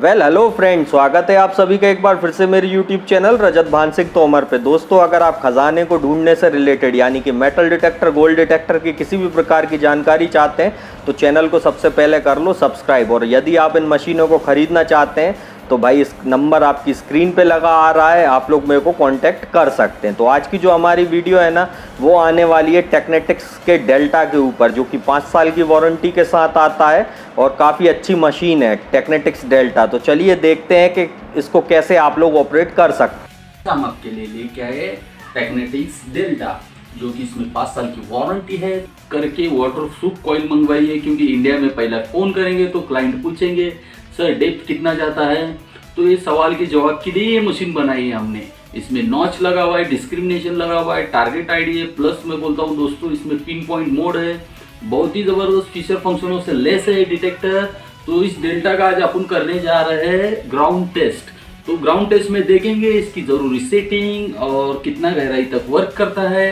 Hello friend, स्वागत है आप सभी का एक बार फिर से मेरे यूट्यूब चैनल रजत भानसिंह तोमर पे। दोस्तों, अगर आप खजाने को ढूंढने से रिलेटेड यानी कि मेटल डिटेक्टर, गोल्ड डिटेक्टर की किसी भी प्रकार की जानकारी चाहते हैं तो चैनल को सबसे पहले कर लो सब्सक्राइब। और यदि आप इन मशीनों को ख़रीदना चाहते हैं तो भाई इस नंबर आपकी स्क्रीन पे लगा आ रहा है, आप लोग मेरे को कांटेक्ट कर सकते हैं। तो आज की जो हमारी वीडियो है ना, वो आने वाली है टेक्नेटिक्स के डेल्टा के ऊपर, जो कि 5 साल की वारंटी के साथ आता है और काफ़ी अच्छी मशीन है टेक्नेटिक्स डेल्टा। तो चलिए देखते हैं कि इसको कैसे आप लोग ऑपरेट कर सकते हैं। हम आपके लिए लेके आए टेक्नेटिक्स डेल्टा, जो कि इसमें 5 साल की वारंटी है। करके वाटरप्रूफ कॉइल मंगवाई है, क्योंकि इंडिया में पहला फ़ोन करेंगे तो क्लाइंट पूछेंगे सर डेप्थ कितना जाता है, तो ये सवाल के जवाब के लिए ये मशीन बनाई है हमने। इसमें नॉच लगा हुआ है, डिस्क्रिमिनेशन लगा हुआ है, टारगेट आईडी है, प्लस मैं बोलता हूँ दोस्तों इसमें पिन पॉइंट मोड है। बहुत ही ज़बरदस्त फीचर फंक्शनों से लेस है डिटेक्टर। तो इस डेल्टा का आज अपन करने जा रहे हैं ग्राउंड टेस्ट। तो ग्राउंड टेस्ट में देखेंगे इसकी ज़रूरी सेटिंग और कितना गहराई तक वर्क करता है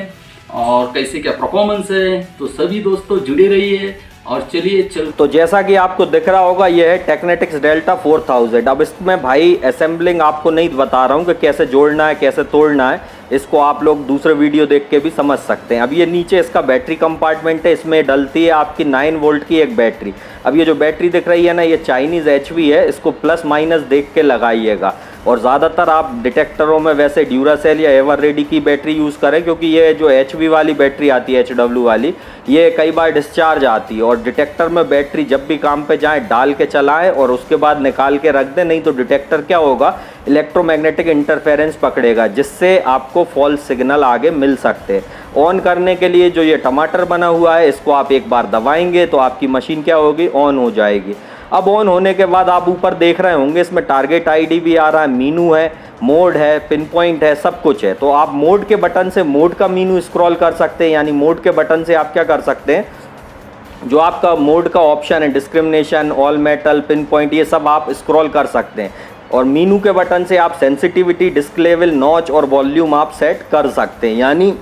और कैसे क्या परफॉर्मेंस है। तो सभी दोस्तों जुड़े रहिए और चलिए तो जैसा कि आपको दिख रहा होगा, ये है टेक्नेटिक्स डेल्टा 4000। अब इसमें भाई असेंबलिंग आपको नहीं बता रहा हूँ कि कैसे जोड़ना है कैसे तोड़ना है, इसको आप लोग दूसरे वीडियो देख के भी समझ सकते हैं। अब ये नीचे इसका बैटरी कंपार्टमेंट है, इसमें डलती है आपकी 9 वोल्ट की एक बैटरी। अब ये जो बैटरी दिख रही है ना, ये चाइनीज़ एचवी है, इसको प्लस माइनस देख के लगाइएगा। और ज़्यादातर आप डिटेक्टरों में वैसे ड्यूरासेल या एवर रेडी की बैटरी यूज़ करें, क्योंकि ये जो एचवी वाली बैटरी आती है HW वाली, ये कई बार डिस्चार्ज आती है। और डिटेक्टर में बैटरी जब भी काम पे जाए डाल के चलाएं और उसके बाद निकाल के रख दें, नहीं तो डिटेक्टर क्या होगा, इलेक्ट्रोमैग्नेटिक इंटरफेरेंस पकड़ेगा, जिससे आपको फॉल्स सिग्नल आगे मिल सकते हैं। ऑन करने के लिए जो ये टमाटर बना हुआ है, इसको आप एक बार दबाएंगे तो आपकी मशीन क्या होगी, ऑन हो जाएगी। अब ऑन होने के बाद आप ऊपर देख रहे होंगे इसमें टारगेट आईडी भी आ रहा है, मीनू है, मोड है, पिन पॉइंट है, सब कुछ है। तो आप मोड के बटन से मोड का मीनू स्क्रॉल कर सकते हैं, यानी मोड के बटन से आप क्या कर सकते हैं, जो आपका मोड का ऑप्शन है discrimination, all metal, pin point, ये सब आप स्क्रॉल कर सकते हैं। और मीनू के बटन से आप सेंसिटिविटी, डिस्क लेवल, नॉच और वॉल्यूम आप सेट कर सकते हैं। यानी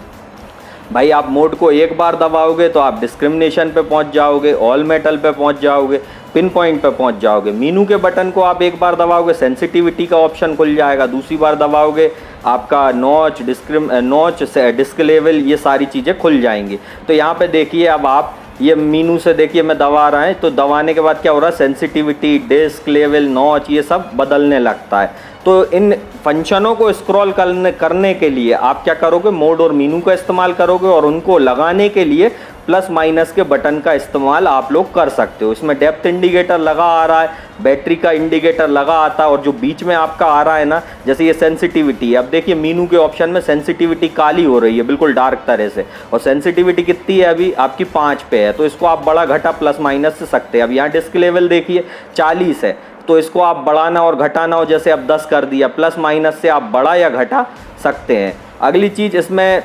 भाई आप मोड को एक बार दबाओगे तो आप डिस्क्रिमिनेशन पे पहुंच जाओगे, ऑल मेटल पे पहुंच जाओगे, पिन पॉइंट पे पहुंच जाओगे। मीनू के बटन को आप एक बार दबाओगे, सेंसिटिविटी का ऑप्शन खुल जाएगा, दूसरी बार दबाओगे आपका नॉच, डिस्क लेवल, ये सारी चीज़ें खुल जाएंगी। तो यहाँ पे देखिए, अब आप ये मीनू से देखिए मैं दबा रहा है, तो दबाने के बाद क्या हो रहा है, सेंसिटिविटी, डिस्क लेवल, नॉच, ये सब बदलने लगता है। तो इन फंक्शनों को स्क्रॉल करने के लिए आप क्या करोगे, मोड और मीनू का इस्तेमाल करोगे, और उनको लगाने के लिए प्लस माइनस के बटन का इस्तेमाल आप लोग कर सकते हो। इसमें डेप्थ इंडिकेटर लगा आ रहा है, बैटरी का इंडिकेटर लगा आता है, और जो बीच में आपका आ रहा है ना, जैसे ये सेंसिटिविटी है, अब देखिए मीनू के ऑप्शन में सेंसिटिविटी काली हो रही है बिल्कुल डार्क तरह से, और सेंसिटिविटी कितनी है अभी आपकी 5 पे है। तो इसको आप बड़ा घटा प्लस माइनस से सकते हैं। अब यहाँ डिस्क लेवल देखिए 40 है, तो इसको आप बढ़ाना और घटाना हो, जैसे अब 10 कर दिया, प्लस माइनस से आप बढ़ा या घटा सकते हैं। अगली चीज़, इसमें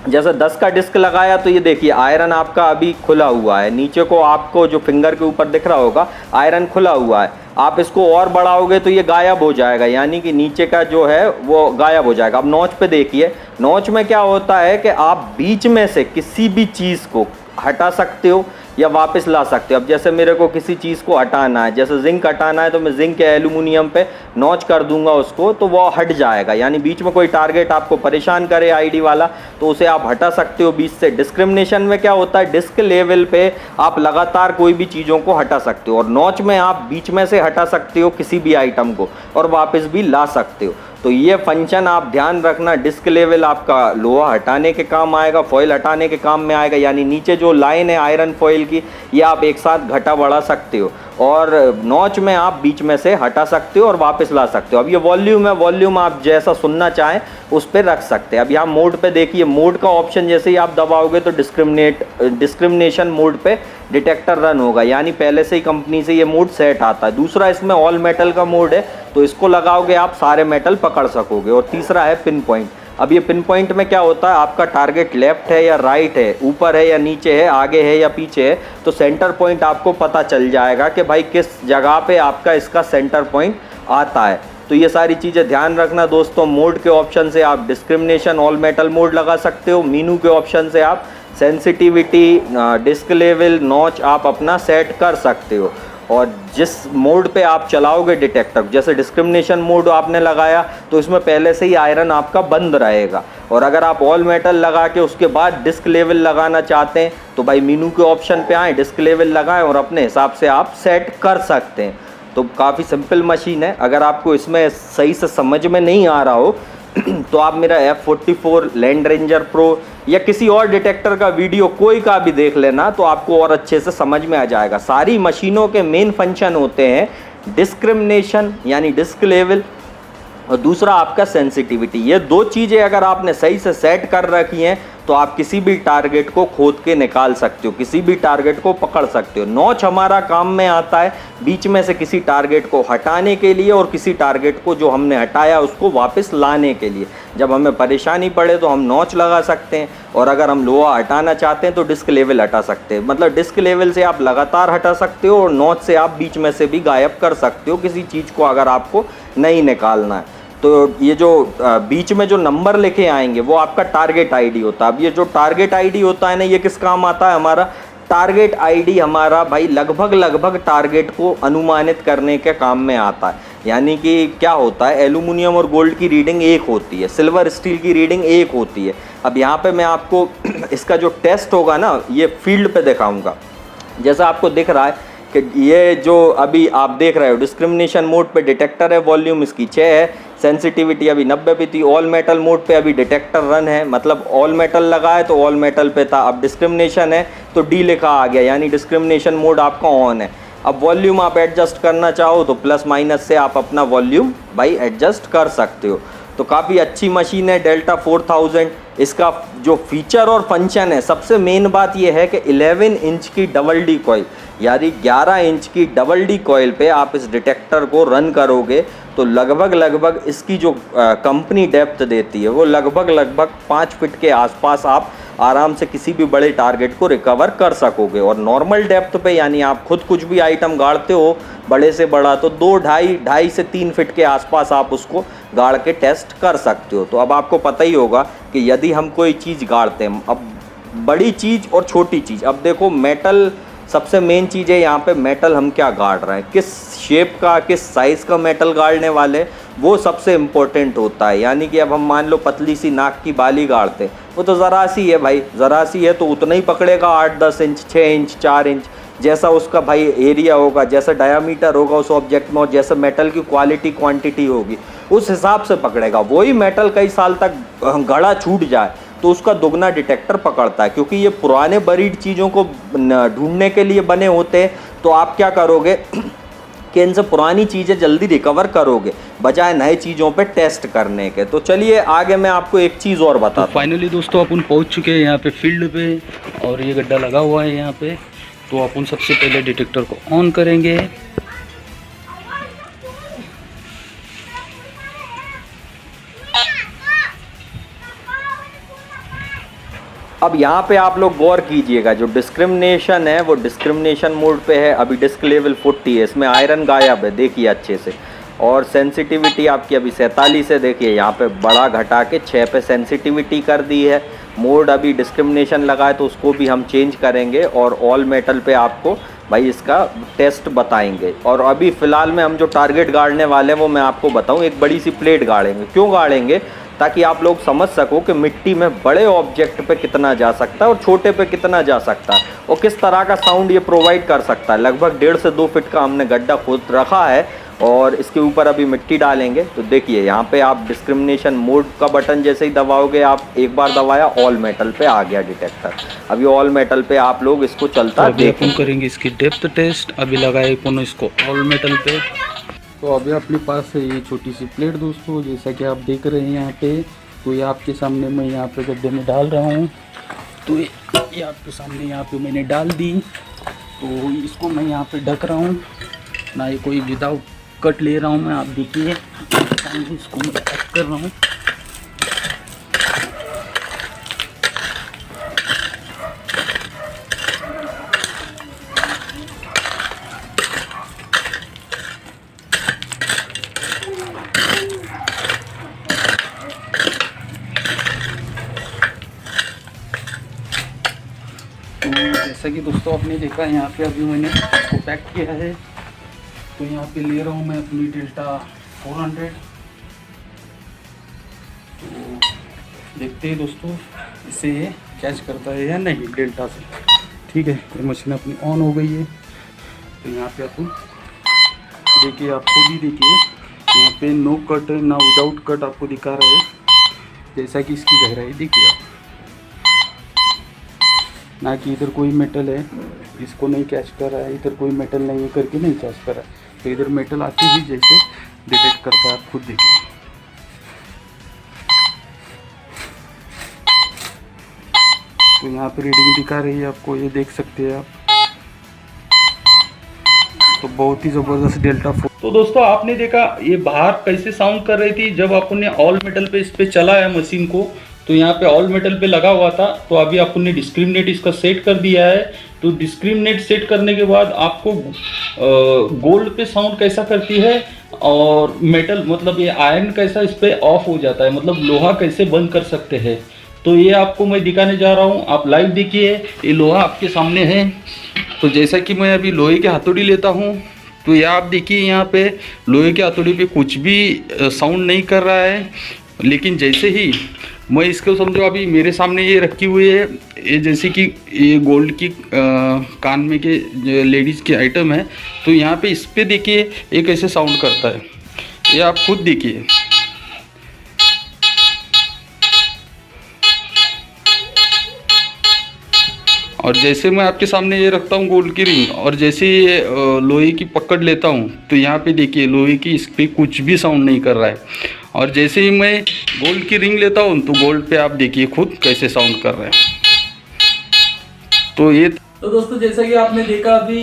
जैसे 10 का डिस्क लगाया तो ये देखिए आयरन आपका अभी खुला हुआ है, नीचे को आपको जो फिंगर के ऊपर दिख रहा होगा आयरन खुला हुआ है। आप इसको और बढ़ाओगे तो ये गायब हो जाएगा, यानी कि नीचे का जो है वो गायब हो जाएगा। अब नॉच पे देखिए, नॉच में क्या होता है कि आप बीच में से किसी भी चीज़ को हटा सकते हो या वापस ला सकते हो। अब जैसे मेरे को किसी चीज़ को हटाना है, जैसे जिंक हटाना है, तो मैं जिंक या एल्यूमिनियम पे नॉच कर दूंगा उसको, तो वो हट जाएगा। यानी बीच में कोई टारगेट आपको परेशान करे आईडी वाला, तो उसे आप हटा सकते हो बीच से। डिस्क्रिमिनेशन में क्या होता है, डिस्क लेवल पे आप लगातार कोई भी चीज़ों को हटा सकते हो, और नॉच में आप बीच में से हटा सकते हो किसी भी आइटम को और वापस भी ला सकते हो। तो ये फंक्शन आप ध्यान रखना, डिस्क लेवल आपका लोहा हटाने के काम आएगा, फॉइल हटाने के काम में आएगा, यानी नीचे जो लाइन है आयरन फॉइल की, ये आप एक साथ घटा बढ़ा सकते हो, और नॉच में आप बीच में से हटा सकते हो और वापस ला सकते हो। अब ये वॉल्यूम है, वॉल्यूम आप जैसा सुनना चाहें उस पर रख सकते हैं। अब यहाँ मोड पे देखिए, मोड का ऑप्शन जैसे ही आप दबाओगे तो डिस्क्रिमिनेशन मोड पे डिटेक्टर रन होगा, यानी पहले से ही कंपनी से ये मोड सेट आता है। दूसरा, इसमें ऑल मेटल का मोड है, तो इसको लगाओगे आप सारे मेटल पकड़ सकोगे। और तीसरा है पिन पॉइंट। अब ये पिन पॉइंट में क्या होता है, आपका टारगेट लेफ्ट है या राइट है, ऊपर है या नीचे है, आगे है या पीछे है, तो सेंटर पॉइंट आपको पता चल जाएगा कि भाई किस जगह पे आपका इसका सेंटर पॉइंट आता है। तो ये सारी चीज़ें ध्यान रखना दोस्तों। मोड के ऑप्शन से आप डिस्क्रिमिनेशन, ऑल मेटल मोड लगा सकते हो। मीनू के ऑप्शन से आप सेंसिटिविटी, डिस्क लेवल, नॉच आप अपना सेट कर सकते हो। और जिस मोड पे आप चलाओगे डिटेक्टर, जैसे डिस्क्रिमिनेशन मोड आपने लगाया तो इसमें पहले से ही आयरन आपका बंद रहेगा। और अगर आप ऑल मेटल लगा के उसके बाद डिस्क लेवल लगाना चाहते हैं तो भाई मीनू के ऑप्शन पे आएँ, डिस्क लेवल लगाएं और अपने हिसाब से आप सेट कर सकते हैं। तो काफ़ी सिंपल मशीन है। अगर आपको इसमें सही से समझ में नहीं आ रहा हो तो आप मेरा F44 लैंड रेंजर प्रो या किसी और डिटेक्टर का वीडियो कोई का भी देख लेना, तो आपको और अच्छे से समझ में आ जाएगा। सारी मशीनों के मेन फंक्शन होते हैं डिस्क्रिमिनेशन यानी डिस्क लेवल, और दूसरा आपका सेंसिटिविटी। ये दो चीज़ें अगर आपने सही से सेट कर रखी हैं तो आप किसी भी टारगेट को खोद के निकाल सकते हो, किसी भी टारगेट को पकड़ सकते हो। नॉच हमारा काम में आता है बीच में से किसी टारगेट को हटाने के लिए और किसी टारगेट को जो हमने हटाया उसको वापस लाने के लिए। जब हमें परेशानी पड़े तो हम नॉच लगा सकते हैं, और अगर हम लोहा हटाना चाहते हैं तो डिस्क लेवल हटा सकते हैं। मतलब डिस्क लेवल से आप लगातार हटा सकते हो और नॉच से आप बीच में से भी गायब कर सकते हो किसी चीज़ को अगर आपको नहीं निकालना है। तो ये जो बीच में जो नंबर लिखे आएंगे वो आपका टारगेट आईडी होता है। अब ये जो टारगेट आईडी होता है ना, ये किस काम आता है? हमारा टारगेट आईडी हमारा भाई लगभग टारगेट को अनुमानित करने के काम में आता है। यानी कि क्या होता है, एल्यूमिनियम और गोल्ड की रीडिंग एक होती है, सिल्वर स्टील की रीडिंग एक होती है। अब यहाँ पे मैं आपको इसका जो टेस्ट होगा ना, ये फील्ड पे दिखाऊंगा। जैसा आपको दिख रहा है कि ये जो अभी आप देख रहे हो डिस्क्रिमिनेशन मोड पे डिटेक्टर है, वॉल्यूम इसकी 6 है, सेंसिटिविटी अभी 90 पे थी। ऑल मेटल मोड पे अभी डिटेक्टर रन है, मतलब ऑल मेटल लगा है तो ऑल मेटल पे था। अब डिस्क्रिमिनेशन है तो डी लिखा आ गया, यानी डिस्क्रिमिनेशन मोड आपका ऑन है। अब वॉल्यूम आप एडजस्ट करना चाहो तो प्लस माइनस से आप अपना वॉल्यूम भाई एडजस्ट कर सकते हो। तो काफ़ी अच्छी मशीन है डेल्टा 4000। इसका जो फीचर और फंक्शन है, सबसे मेन बात यह है कि 11 इंच की डबल डी कॉइल यानी 11 इंच की डबल डी कॉइल पे आप इस डिटेक्टर को रन करोगे तो लगभग इसकी जो कंपनी डेप्थ देती है वो लगभग 5 फीट के आसपास आप आराम से किसी भी बड़े टारगेट को रिकवर कर सकोगे। और नॉर्मल डेप्थ पे यानी आप खुद कुछ भी आइटम गाड़ते हो बड़े से बड़ा तो 2-2.5 से 3 फीट के आसपास आप उसको गाड़ के टेस्ट कर सकते हो। तो अब आपको पता ही होगा कि यदि हम कोई चीज़ गाड़ते हैं, अब बड़ी चीज़ और छोटी चीज़, अब देखो मेटल सबसे मेन चीज़ है यहाँ पे, मेटल हम क्या गाड़ रहे हैं, किस शेप का किस साइज़ का मेटल गाड़ने वाले, वो सबसे इम्पोर्टेंट होता है। यानी कि अब हम मान लो पतली सी नाक की बाली गाड़ते हैं, वो तो ज़रा सी है भाई, ज़रा सी है तो उतना ही पकड़ेगा 8-10 इंच 6 इंच 4 इंच, जैसा उसका भाई एरिया होगा, जैसा डायामीटर होगा उस ऑब्जेक्ट में और जैसे मेटल की क्वालिटी क्वांटिटी होगी उस हिसाब से पकड़ेगा। वही मेटल कई साल तक गड़ा छूट जाए तो उसका दुगना डिटेक्टर पकड़ता है, क्योंकि ये पुराने बरीड चीज़ों को ढूंढने के लिए बने होते हैं। तो आप क्या करोगे कि इनसे पुरानी चीज़ें जल्दी रिकवर करोगे बजाय नए चीज़ों पे टेस्ट करने के। तो चलिए आगे मैं आपको एक चीज़ और बताता हूँ। फाइनली दोस्तों अपन पहुंच चुके हैं यहाँ पे फील्ड पे, और ये गड्ढा लगा हुआ है यहाँ पे। तो अपन सबसे पहले डिटेक्टर को ऑन करेंगे। अब यहाँ पे आप लोग गौर कीजिएगा, जो डिस्क्रिमिनेशन है वो डिस्क्रिमिनेशन मोड पे है, अभी डिस्क लेवल 40 है, इसमें आयरन गायब है देखिए अच्छे से। और सेंसिटिविटी आपकी अभी 47 है, देखिए यहाँ पे बड़ा घटा के 6 पे सेंसिटिविटी कर दी है। मोड अभी डिस्क्रिमिनेशन लगा है तो उसको भी हम चेंज करेंगे और ऑल मेटल पे आपको भाई इसका टेस्ट बताएंगे। और अभी फ़िलहाल में हम जो टारगेट गाड़ने वाले हैं वो मैं आपको बताऊँ, एक बड़ी सी प्लेट गाड़ेंगे। क्यों गाड़ेंगे? ताकि आप लोग समझ सको कि मिट्टी में बड़े ऑब्जेक्ट पे कितना जा सकता है और छोटे पे कितना जा सकता है और किस तरह का साउंड ये प्रोवाइड कर सकता है। लगभग 1.5 से 2 फीट का हमने गड्ढा खोद रखा है और इसके ऊपर अभी मिट्टी डालेंगे। तो देखिए यहाँ पे आप डिस्क्रिमिनेशन मोड का बटन जैसे ही दबाओगे, आप एक बार दबाया ऑल मेटल पे आ गया डिटेक्टर। अभी ऑल मेटल पे आप लोग इसको चलता तो अपन करेंगे इसकी डेप्थ टेस्ट। अभी लगाए अपन इसको ऑल मेटल पे। तो अभी अपने पास है ये छोटी सी प्लेट दोस्तों, जैसा कि आप देख रहे हैं यहाँ पे। तो ये आपके सामने मैं यहाँ पे गड्ढे में डाल रहा हूँ। तो ये आपके सामने यहाँ पे मैंने डाल दी। तो इसको मैं यहाँ पे ढक रहा हूँ, ना ये कोई विदाउट कट ले रहा हूँ मैं। आप देखिए इसको मैं ढक कर रहा हूँ। जैसा कि दोस्तों आपने देखा यहाँ पे अभी मैंने इसको पैक किया है। तो यहाँ पे ले रहा हूँ मैं अपनी डेल्टा 400। तो देखते हैं दोस्तों इसे ये कैच करता है या नहीं डेल्टा से। ठीक है, ये मशीन अपनी ऑन हो गई है। तो यहाँ पे आपको देखिए, आप खुद ही देखिए यहाँ पे नो कट ना विदाउट कट आपको दिखा रहा है। जैसा कि इसकी गहराई देखिए आप, ना कि इधर कोई मेटल है इसको नहीं कैच कर रहा है, इधर कोई मेटल नहीं है करके नहीं कैच कर रहा है। तो इधर मेटल आते ही जैसे डिटेक्ट करता है, आप खुद देखिए। तो यहाँ पे रीडिंग दिखा रही है आपको, ये देख सकते हैं आप। तो बहुत ही ज़बरदस्त डेल्टा 4। तो दोस्तों आपने देखा ये बाहर कैसे साउंड कर रही थी। जब आपने ऑल मेटल पे इस पे चलाया मशीन को, तो यहाँ पे ऑल मेटल पे लगा हुआ था। तो अभी आपने डिस्क्रिमिनेट इसका सेट कर दिया है। तो डिस्क्रिमिनेट सेट करने के बाद आपको गोल्ड पे साउंड कैसा करती है और मेटल मतलब ये आयरन कैसा इस पे ऑफ हो जाता है, मतलब लोहा कैसे बंद कर सकते हैं। तो ये आपको मैं दिखाने जा रहा हूँ, आप लाइव देखिए। ये लोहा आपके सामने है। तो जैसा कि मैं अभी लोहे की हथौड़ी लेता हूँ, तो ये आप देखिए यहाँ पे लोहे की हथौड़ी पे कुछ भी साउंड नहीं कर रहा है। लेकिन जैसे ही मैं इसको समझो, अभी मेरे सामने ये रखी हुई है, ये जैसे कि ये गोल्ड की कान में के लेडीज़ की आइटम है। तो यहाँ पे इस पे देखिए ये कैसे साउंड करता है, ये आप खुद देखिए। और जैसे मैं आपके सामने ये रखता हूँ गोल्ड की रिंग, और जैसे ये लोहे की पकड़ लेता हूँ, तो यहाँ पे देखिए लोहे की इस पर कुछ भी साउंड नहीं कर रहा है। और जैसे ही मैं गोल्ड की रिंग लेता हूँ, तो गोल्ड पे आप देखिए खुद कैसे साउंड कर रहा है। तो ये तो दोस्तों जैसा कि आपने देखा अभी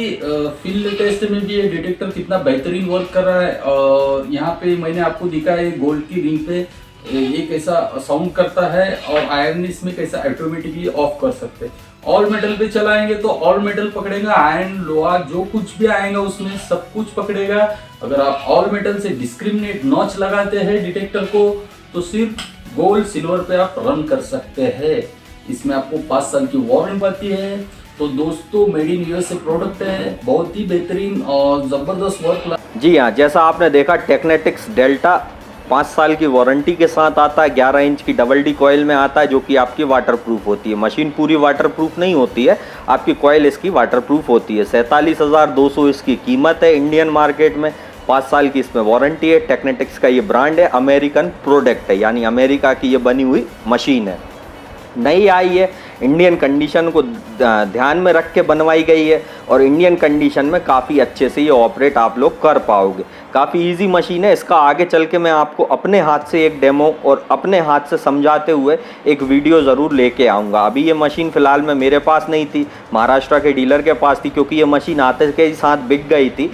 फील्ड टेस्ट में भी ये डिटेक्टर कितना बेहतरीन वर्क कर रहा है। और यहाँ पे मैंने आपको दिखा है गोल्ड की रिंग पे ये कैसा साउंड करता है, और आयरन इसमें कैसा ऑटोमेटिकली ऑफ कर सकते हैं। ऑल मेटल पे चलाएंगे तो ऑल मेटल पकड़ेगा, आयरन लोहा जो कुछ भी आएगा उसमें सब कुछ पकड़ेगा। अगर आप ऑल मेटल से डिस्क्रिमिनेट नॉच लगाते हैं डिटेक्टर को, तो सिर्फ गोल्ड सिल्वर पे आप रन कर सकते हैं। इसमें आपको 5 साल की वारंटी आती है। तो दोस्तों मेड इन यूएसए प्रोडक्ट है, बहुत ही बेहतरीन और जबरदस्त वर्क। जी हाँ, जैसा आपने देखा टेक्नेटिक्स डेल्टा 5 साल की वारंटी के साथ आता है। 11 इंच की डबल डी कॉइल में आता है, जो कि आपकी वाटरप्रूफ होती है। मशीन पूरी वाटरप्रूफ नहीं होती है, आपकी कॉइल इसकी वाटरप्रूफ होती है। 47,200 इसकी कीमत है इंडियन मार्केट में। 5 साल की इसमें वारंटी है। टेक्नेटिक्स का ये ब्रांड है, अमेरिकन प्रोडक्ट है, यानी अमेरिका की ये बनी हुई मशीन है। नई आई है, इंडियन कंडीशन को ध्यान में रख के बनवाई गई है, और इंडियन कंडीशन में काफ़ी अच्छे से ये ऑपरेट आप लोग कर पाओगे। काफ़ी इजी मशीन है। इसका आगे चल के मैं आपको अपने हाथ से एक डेमो और अपने हाथ से समझाते हुए एक वीडियो ज़रूर लेके आऊँगा। अभी ये मशीन फ़िलहाल में मेरे पास नहीं थी, महाराष्ट्र के डीलर के पास थी, क्योंकि ये मशीन आते के ही साथ बिक गई थी।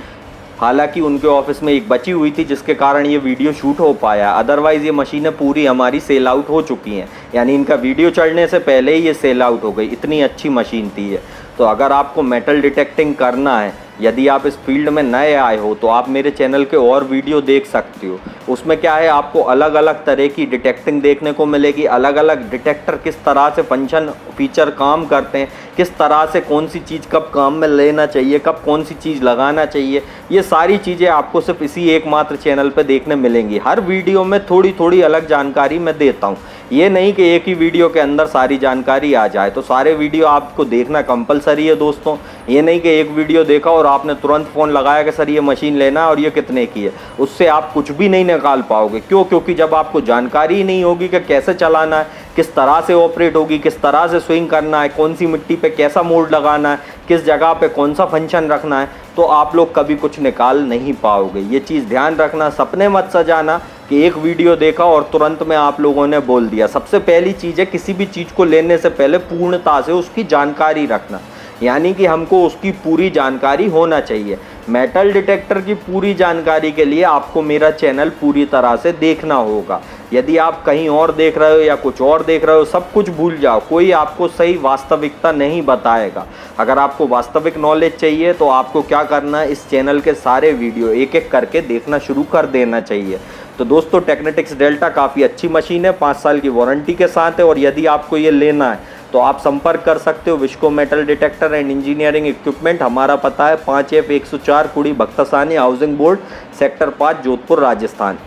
हालांकि उनके ऑफिस में एक बची हुई थी, जिसके कारण ये वीडियो शूट हो पाया। अदरवाइज़ ये मशीनें पूरी हमारी सेल आउट हो चुकी हैं, यानी इनका वीडियो चढ़ने से पहले ही ये सेल आउट हो गई। इतनी अच्छी मशीन थी ये। तो अगर आपको मेटल डिटेक्टिंग करना है, यदि आप इस फील्ड में नए आए हो, तो आप मेरे चैनल के और वीडियो देख सकते हो। उसमें क्या है, आपको अलग अलग तरह की डिटेक्टिंग देखने को मिलेगी। अलग अलग डिटेक्टर किस तरह से फंक्शन फीचर काम करते हैं, किस तरह से कौन सी चीज़ कब काम में लेना चाहिए, कब कौन सी चीज़ लगाना चाहिए, ये सारी चीज़ें आपको सिर्फ इसी एकमात्र चैनल पर देखने मिलेंगी। हर वीडियो में थोड़ी थोड़ी अलग जानकारी मैं देता हूँ। ये नहीं कि एक ही वीडियो के अंदर सारी जानकारी आ जाए। तो सारे वीडियो आपको देखना कंपलसरी है दोस्तों। ये नहीं कि एक वीडियो देखा और आपने तुरंत फ़ोन लगाया कि सर ये मशीन लेना है और ये कितने की है। उससे आप कुछ भी नहीं निकाल पाओगे। क्यों? क्योंकि जब आपको जानकारी ही नहीं होगी कि कैसे चलाना है, किस तरह से ऑपरेट होगी, किस तरह से स्विंग करना है, कौन सी मिट्टी पे कैसा मोड लगाना है, किस जगह पे कौन सा फंक्शन रखना है, तो आप लोग कभी कुछ निकाल नहीं पाओगे। ये चीज़ ध्यान रखना। सपने मत सजाना कि एक वीडियो देखा और तुरंत में आप लोगों ने बोल दिया। सबसे पहली चीज़ है, किसी भी चीज़ को लेने से पहले पूर्णता से उसकी जानकारी रखना, यानी कि हमको उसकी पूरी जानकारी होना चाहिए। मेटल डिटेक्टर की पूरी जानकारी के लिए आपको मेरा चैनल पूरी तरह से देखना होगा। यदि आप कहीं और देख रहे हो या कुछ और देख रहे हो, सब कुछ भूल जाओ। कोई आपको सही वास्तविकता नहीं बताएगा। अगर आपको वास्तविक नॉलेज चाहिए तो आपको क्या करना है, इस चैनल के सारे वीडियो एक एक करके देखना शुरू कर देना चाहिए। तो दोस्तों टेक्नेटिक्स डेल्टा काफ़ी अच्छी मशीन है, 5 साल की वारंटी के साथ है। और यदि आपको ये लेना है तो आप संपर्क कर सकते हो Visco metal detector and engineering equipment. हमारा पता है 5F104 Kudi Bhaktasani housing board sector 5 Jodhpur Rajasthan.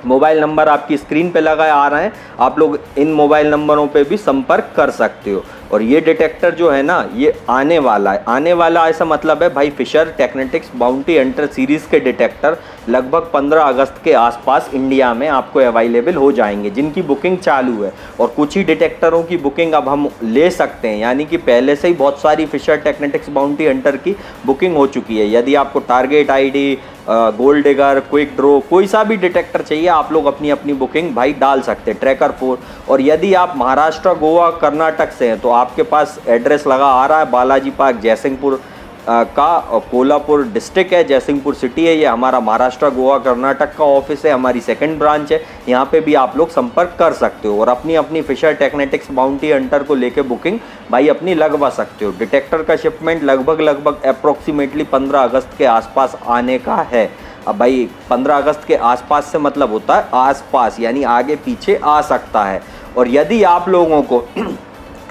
Mobile number आपकी स्क्रीन पे लगा आ रहे हैं, आप लोग इन मोबाइल नंबरों पे भी संपर्क कर सकते हो। और ये डिटेक्टर जो है ना ये आने वाला है, आने वाला ऐसा मतलब है भाई फिशर टेक्नेटिक्स बाउंटी हंटर सीरीज़ के डिटेक्टर लगभग 15 अगस्त के आसपास इंडिया में आपको अवेलेबल हो जाएंगे, जिनकी बुकिंग चालू है। और कुछ ही डिटेक्टरों की बुकिंग अब हम ले सकते हैं, यानी कि पहले से ही बहुत सारी फिशर टेक्नेटिक्स बाउंटी हंटर की बुकिंग हो चुकी है। यदि आपको target ID, gold digger, quick draw, कोई सा भी डिटेक्टर चाहिए आप लोग अपनी अपनी बुकिंग भाई डाल सकते हैं। ट्रैकर 4। और यदि आप महाराष्ट्र, गोवा, कर्नाटक से हैं तो आपके पास एड्रेस लगा आ रहा है बालाजी पार्क जयसिंहपुर का, और कोल्हापुर डिस्ट्रिक्ट है, जयसिंहपुर सिटी है। ये हमारा महाराष्ट्र, गोवा, कर्नाटक का ऑफिस है, हमारी सेकंड ब्रांच है। यहाँ पे भी आप लोग संपर्क कर सकते हो और अपनी अपनी फिशर टेक्नेटिक्स बाउंटी हंटर को लेके बुकिंग भाई अपनी लगवा सकते हो। डिटेक्टर का शिपमेंट लगभग अप्रोक्सीमेटली 15 अगस्त के आसपास आने का है। अब भाई 15 अगस्त के आसपास से मतलब होता है आसपास, यानी आगे पीछे आ सकता है। और यदि आप लोगों को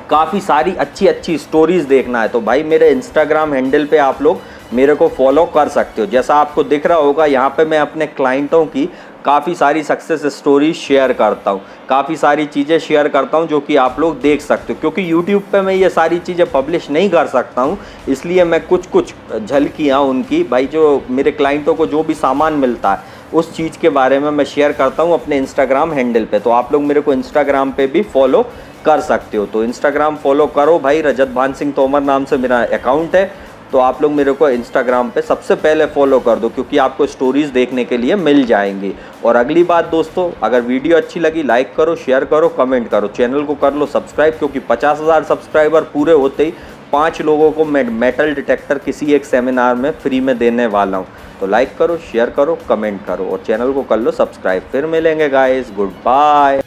काफ़ी सारी अच्छी स्टोरीज़ देखना है तो भाई मेरे इंस्टाग्राम हैंडल पे आप लोग मेरे को फॉलो कर सकते हो। जैसा आपको दिख रहा होगा यहाँ पे मैं अपने क्लाइंटों की काफ़ी सारी सक्सेस स्टोरी शेयर करता हूँ, काफ़ी सारी चीज़ें शेयर करता हूँ जो कि आप लोग देख सकते हो। क्योंकि यूट्यूब पे मैं ये सारी चीज़ें पब्लिश नहीं कर सकता हूँ, इसलिए मैं कुछ झलकियाँ उनकी भाई जो मेरे क्लाइंटों को जो भी सामान मिलता है उस चीज़ के बारे में मैं शेयर करता हूँ अपने इंस्टाग्राम हैंडल पे। तो आप लोग मेरे को इंस्टाग्राम पे भी फॉलो कर सकते हो। तो इंस्टाग्राम फॉलो करो भाई, रजत भान सिंह तोमर नाम से मेरा अकाउंट है। तो आप लोग मेरे को इंस्टाग्राम पे सबसे पहले फॉलो कर दो, क्योंकि आपको स्टोरीज़ देखने के लिए मिल जाएंगी। और अगली बात दोस्तों, अगर वीडियो अच्छी लगी लाइक करो, शेयर करो, कमेंट करो, चैनल को कर लो सब्सक्राइब, क्योंकि 50,000 सब्सक्राइबर पूरे होते ही 5 लोगों को मैं मेटल डिटेक्टर किसी एक सेमिनार में फ्री में देने वाला हूँ। तो लाइक करो, शेयर करो, कमेंट करो और चैनल को कर लो सब्सक्राइब। फिर मिलेंगे गाइस, गुड बाय।